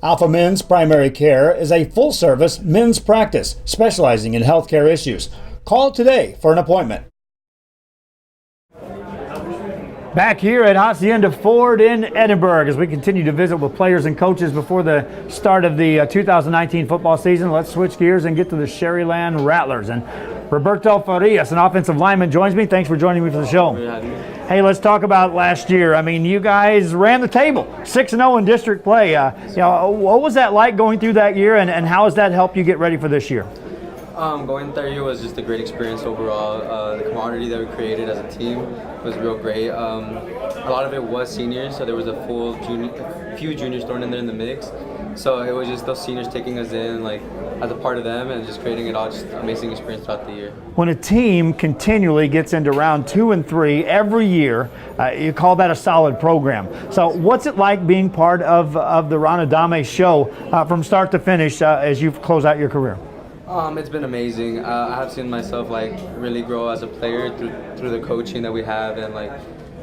Alpha Men's Primary Care is a full-service men's practice specializing in healthcare issues. Call today for an appointment. Back here at Hacienda Ford in Edinburgh as we continue to visit with players and coaches before the start of the 2019 football season. Let's switch gears and get to the Sharyland Rattlers. And Roberto Farias, an offensive lineman, joins me. Thanks for joining me for the show. Hey, let's talk about last year. I mean, you guys ran the table, 6-0 in district play. What was that like going through that year, and how has that helped you get ready for this year? Going third year was just a great experience overall. The camaraderie that we created as a team was real great. A lot of it was seniors, so there was a few juniors thrown in there in the mix. So it was just those seniors taking us in, like as a part of them, and just creating it all just amazing experience throughout the year. When a team continually gets into round 2 and 3 every year, you call that a solid program. So what's it like being part of the Ranadame show from start to finish as you close out your career? It's been amazing. I have seen myself really grow as a player through the coaching that we have, and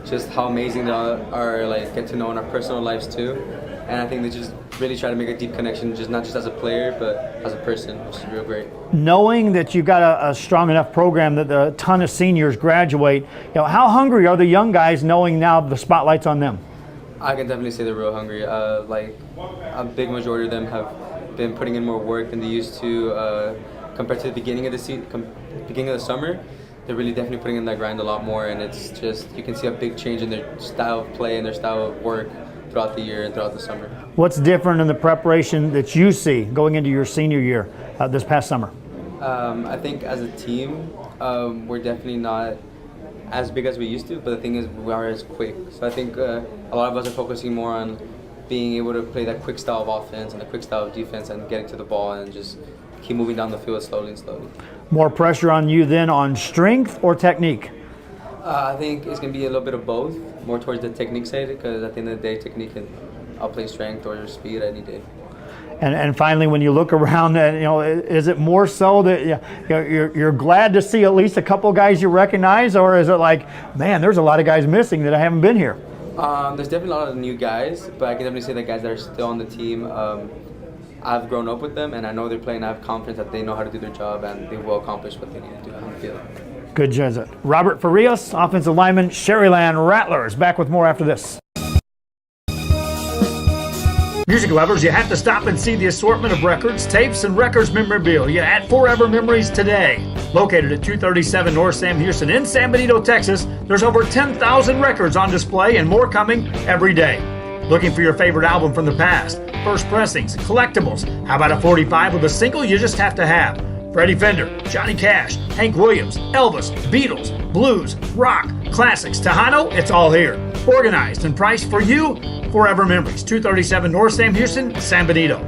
just how amazing they are get to know in our personal lives too. And I think they just really try to make a deep connection, not just as a player, but as a person, which is real great. Knowing that you've got a strong enough program that a ton of seniors graduate, how hungry are the young guys knowing now the spotlight's on them? I can definitely say they're real hungry. A big majority of them have been putting in more work than they used to compared to the beginning of the summer. They're really definitely putting in that grind a lot more, and it's just, you can see a big change in their style of play and their style of work throughout the year and throughout the summer. What's different in the preparation that you see going into your senior year this past summer? I think as a team, we're definitely not as big as we used to, but the thing is we are as quick. So I think a lot of us are focusing more on being able to play that quick style of offense and the quick style of defense and getting to the ball and just keep moving down the field slowly and slowly. More pressure on you then on strength or technique? I think it's going to be a little bit of both, more towards the technique side, because at the end of the day, technique can outplay strength or speed any day. And finally, when you look around, is it more so that you're glad to see at least a couple guys you recognize, or is it like, man, there's a lot of guys missing that I haven't been here? There's definitely a lot of new guys, but I can definitely say the guys that are still on the team, I've grown up with them, and I know they're playing. I have confidence that they know how to do their job, and they will accomplish what they need to do on the field. Good job. Robert Farias, offensive lineman, Sharyland Rattlers. Back with more after this. Music lovers, you have to stop and see the assortment of records, tapes, and records memorabilia at Forever Memories today. Located at 237 North Sam Houston in San Benito, Texas, there's over 10,000 records on display and more coming every day. Looking for your favorite album from the past, first pressings, collectibles? How about a 45 with a single you just have to have? Freddie Fender, Johnny Cash, Hank Williams, Elvis, Beatles, blues, rock, classics, Tejano, it's all here. Organized and priced for you, Forever Memories, 237 North Sam Houston, San Benito.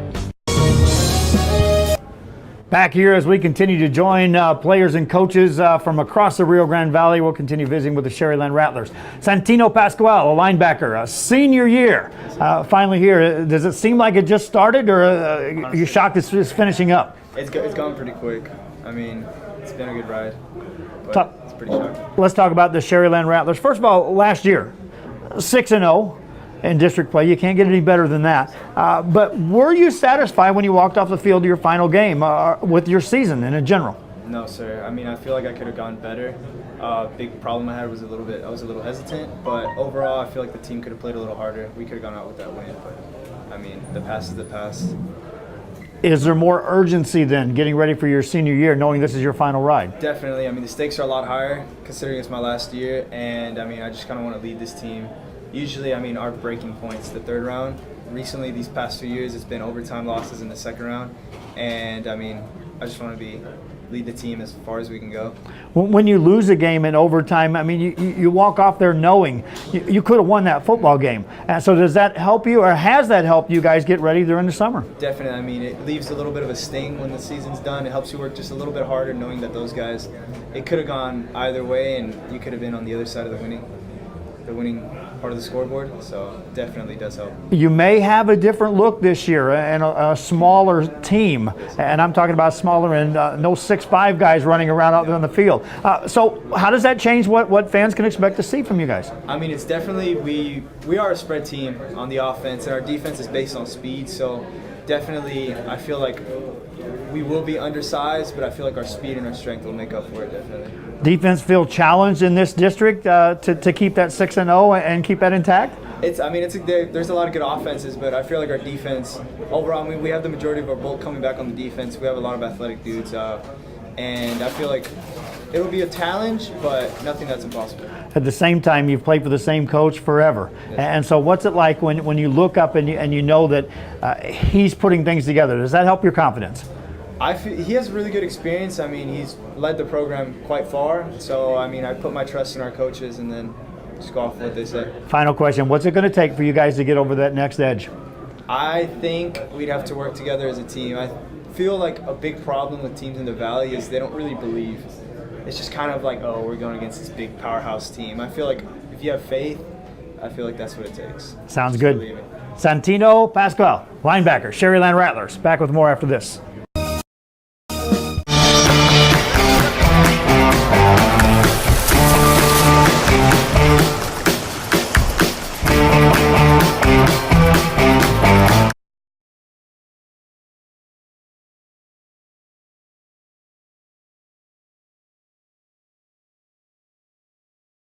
Back here as we continue to join players and coaches from across the Rio Grande Valley. We'll continue visiting with the Sharyland Rattlers. Santino Pascual, a linebacker, a senior year, finally here. Does it seem like it just started, or are you shocked it's just finishing up? It's gone pretty quick. I mean, it's been a good ride, but it's pretty shocking. Let's talk about the Sharyland Rattlers. First of all, last year, 6-0 in district play. You can't get any better than that. But were you satisfied when you walked off the field to your final game with your season in general? No, sir. I mean, I feel like I could have gone better. Big problem I had was I was a little hesitant, but overall I feel like the team could have played a little harder. We could have gone out with that win, but I mean, the past is the past. Is there more urgency then getting ready for your senior year, knowing this is your final ride? Definitely. I mean, the stakes are a lot higher considering it's my last year, and I mean, I just kind of want to lead this team. Usually, I mean, our breaking point's the third round. Recently, these past 2 years, it's been overtime losses in the second round, and I mean, I just want to lead the team as far as we can go. When you lose a game in overtime, I mean, you walk off there knowing you could have won that football game. So does that help you, or has that helped you guys get ready during the summer? Definitely. I mean, it leaves a little bit of a sting when the season's done. It helps you work just a little bit harder knowing that those guys, it could have gone either way, and you could have been on the other side of the winning part of the scoreboard, so definitely does help. You may have a different look this year and a smaller team, and I'm talking about smaller and no 6'5" guys running around out there on the field. So how does that change what fans can expect to see from you guys? I mean, it's definitely, we are a spread team on the offense, and our defense is based on speed, so definitely I feel like we will be undersized, but I feel like our speed and our strength will make up for it, definitely. Defense feel challenged in this district to keep that 6-0 and keep that intact? There's a lot of good offenses, but I feel like our defense, overall, I mean, we have the majority of our bulk coming back on the defense. We have a lot of athletic dudes, and I feel like it'll be a challenge, but nothing that's impossible. At the same time, you've played for the same coach forever. Yes. And so what's it like when you look up and you know that he's putting things together? Does that help your confidence? I feel he has really good experience. I mean, he's led the program quite far. So, I mean, I put my trust in our coaches and then just go off what they say. Final question. What's it going to take for you guys to get over that next edge? I think we'd have to work together as a team. I feel like a big problem with teams in the Valley is they don't really believe. It's just kind of like, oh, we're going against this big powerhouse team. I feel like if you have faith, I feel like that's what it takes. Sounds good. Santino Pascual, linebacker, Sharyland Rattlers. Back with more after this.